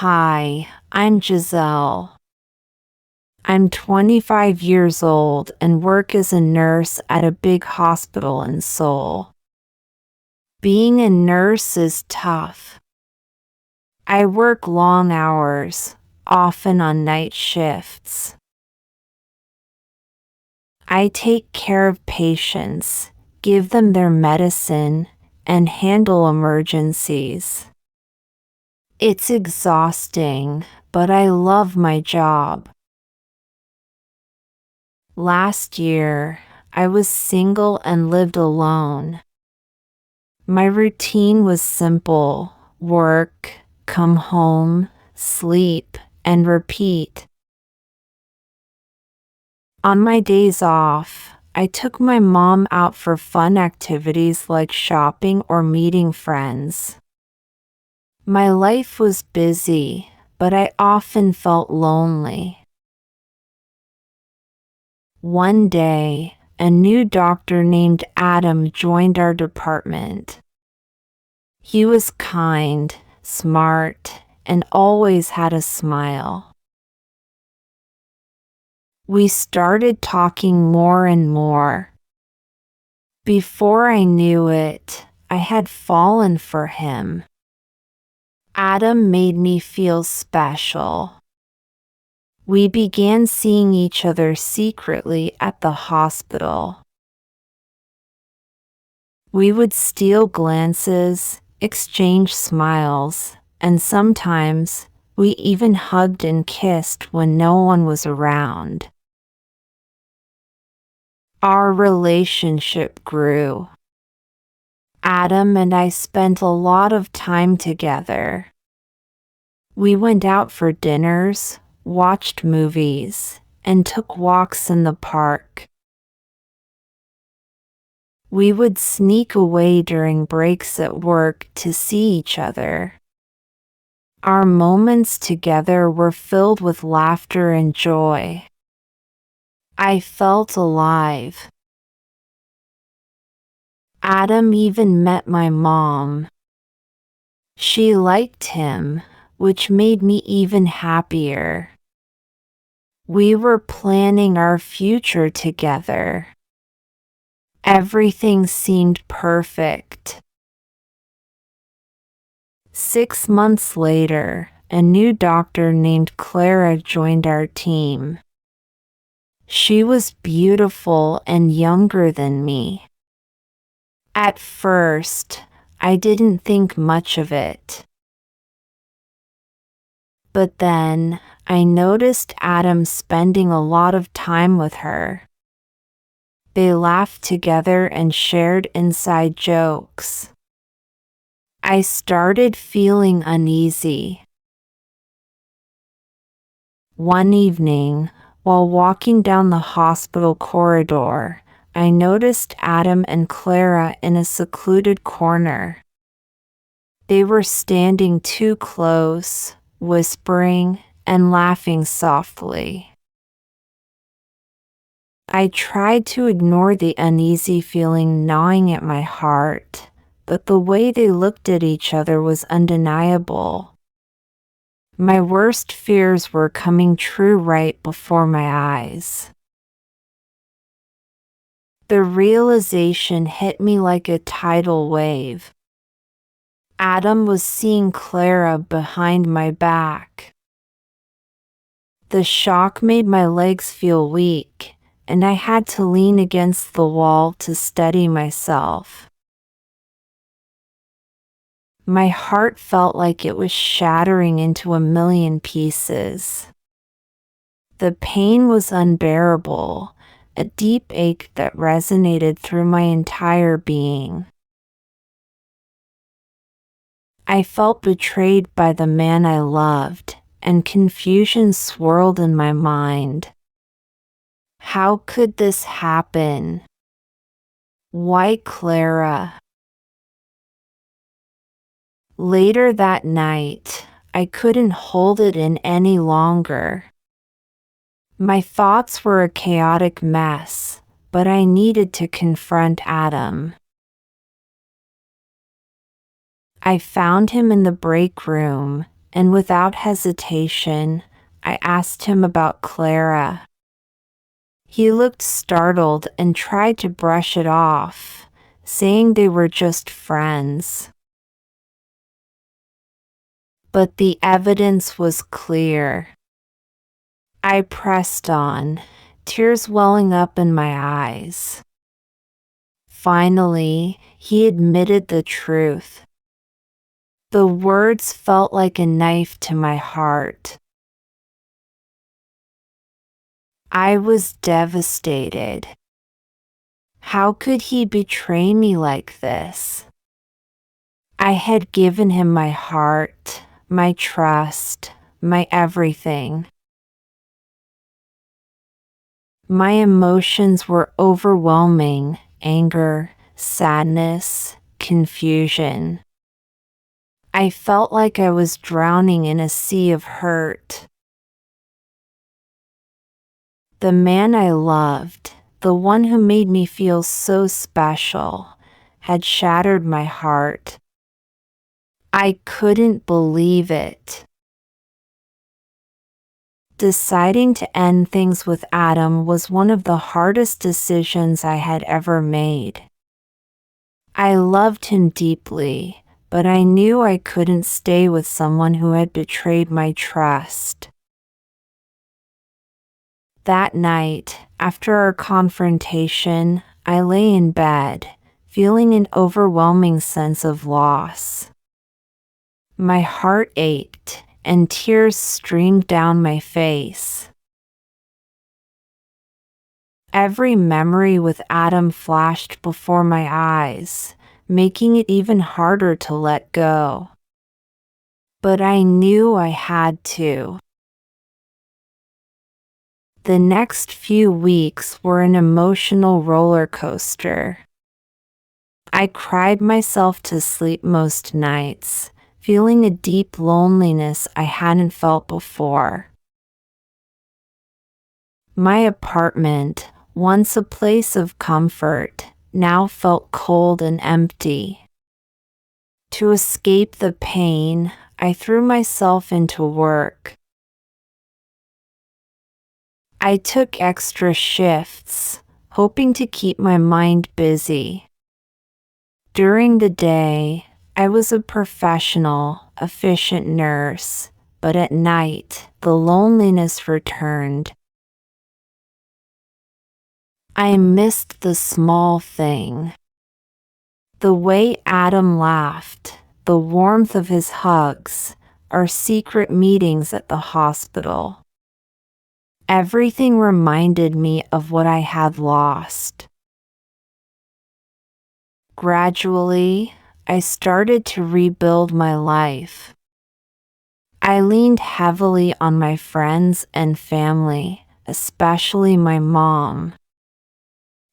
Hi, I'm Giselle. I'm 25 years old and work as a nurse at a big hospital in Seoul. Being a nurse is tough. I work long hours, often on night shifts. I take care of patients, give them their medicine, and handle emergencies. It's exhausting, but I love my job. Last year, I was single and lived alone. My routine was simple: work, come home, sleep, and repeat. On my days off, I took my mom out for fun activities like shopping or meeting friends. My life was busy, but I often felt lonely. One day, a new doctor named Adam joined our department. He was kind, smart, and always had a smile. We started talking more and more. Before I knew it, I had fallen for him. Adam made me feel special. We began seeing each other secretly at the hospital. We would steal glances, exchange smiles, and sometimes we even hugged and kissed when no one was around. Our relationship grew. Adam and I spent a lot of time together. We went out for dinners, watched movies, and took walks in the park. We would sneak away during breaks at work to see each other. Our moments together were filled with laughter and joy. I felt alive. Adam even met my mom. She liked him, which made me even happier. We were planning our future together. Everything seemed perfect. 6 months later, a new doctor named Clara joined our team. She was beautiful and younger than me. At first, I didn't think much of it. But then, I noticed Adam spending a lot of time with her. They laughed together and shared inside jokes. I started feeling uneasy. One evening, while walking down the hospital corridor, I noticed Adam and Clara in a secluded corner. They were standing too close, whispering and laughing softly. I tried to ignore the uneasy feeling gnawing at my heart, but the way they looked at each other was undeniable. My worst fears were coming true right before my eyes. The realization hit me like a tidal wave. Adam was seeing Clara behind my back. The shock made my legs feel weak, and I had to lean against the wall to steady myself. My heart felt like it was shattering into a million pieces. The pain was unbearable, a deep ache that resonated through my entire being. I felt betrayed by the man I loved, and confusion swirled in my mind. How could this happen? Why Clara? Later that night, I couldn't hold it in any longer. My thoughts were a chaotic mess, but I needed to confront Adam. I found him in the break room, and without hesitation, I asked him about Clara. He looked startled and tried to brush it off, saying they were just friends. But the evidence was clear. I pressed on, tears welling up in my eyes. Finally, he admitted the truth. The words felt like a knife to my heart. I was devastated. How could he betray me like this? I had given him my heart, my trust, my everything. My emotions were overwhelming: anger, sadness, confusion. I felt like I was drowning in a sea of hurt. The man I loved, the one who made me feel so special, had shattered my heart. I couldn't believe it. Deciding to end things with Adam was one of the hardest decisions I had ever made. I loved him deeply, but I knew I couldn't stay with someone who had betrayed my trust. That night, after our confrontation, I lay in bed, feeling an overwhelming sense of loss. My heart ached, and tears streamed down my face. Every memory with Adam flashed before my eyes, making it even harder to let go. But I knew I had to. The next few weeks were an emotional roller coaster. I cried myself to sleep most nights, feeling a deep loneliness I hadn't felt before. My apartment, once a place of comfort, now felt cold and empty. To escape the pain, I threw myself into work. I took extra shifts, hoping to keep my mind busy. During the day, I was a professional, efficient nurse, but at night, the loneliness returned. I missed the small thing. The way Adam laughed, the warmth of his hugs, our secret meetings at the hospital. Everything reminded me of what I had lost. Gradually, I started to rebuild my life. I leaned heavily on my friends and family, especially my mom.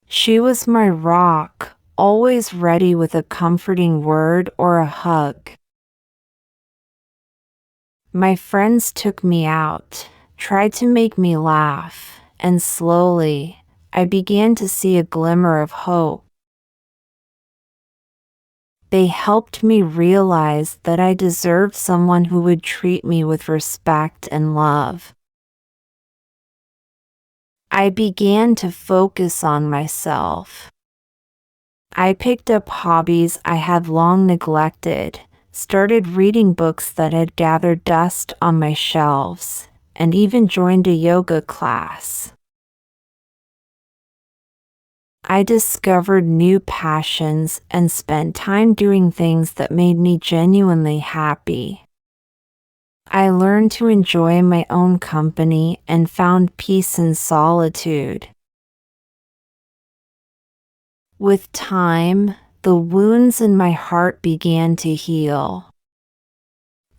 She was my rock, always ready with a comforting word or a hug. My friends took me out, tried to make me laugh, and slowly, I began to see a glimmer of hope. They helped me realize that I deserved someone who would treat me with respect and love. I began to focus on myself. I picked up hobbies I had long neglected, started reading books that had gathered dust on my shelves, and even joined a yoga class. I discovered new passions and spent time doing things that made me genuinely happy. I learned to enjoy my own company and found peace in solitude. With time, the wounds in my heart began to heal.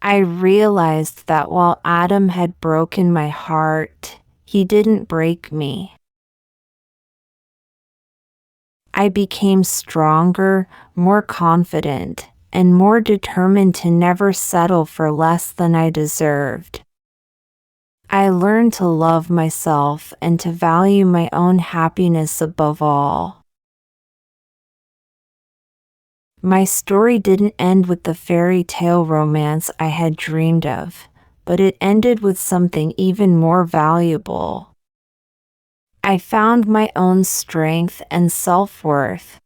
I realized that while Adam had broken my heart, he didn't break me. I became stronger, more confident, and more determined to never settle for less than I deserved. I learned to love myself and to value my own happiness above all. My story didn't end with the fairy tale romance I had dreamed of, but it ended with something even more valuable. I found my own strength and self-worth.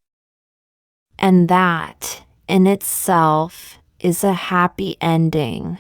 And that, in itself, is a happy ending.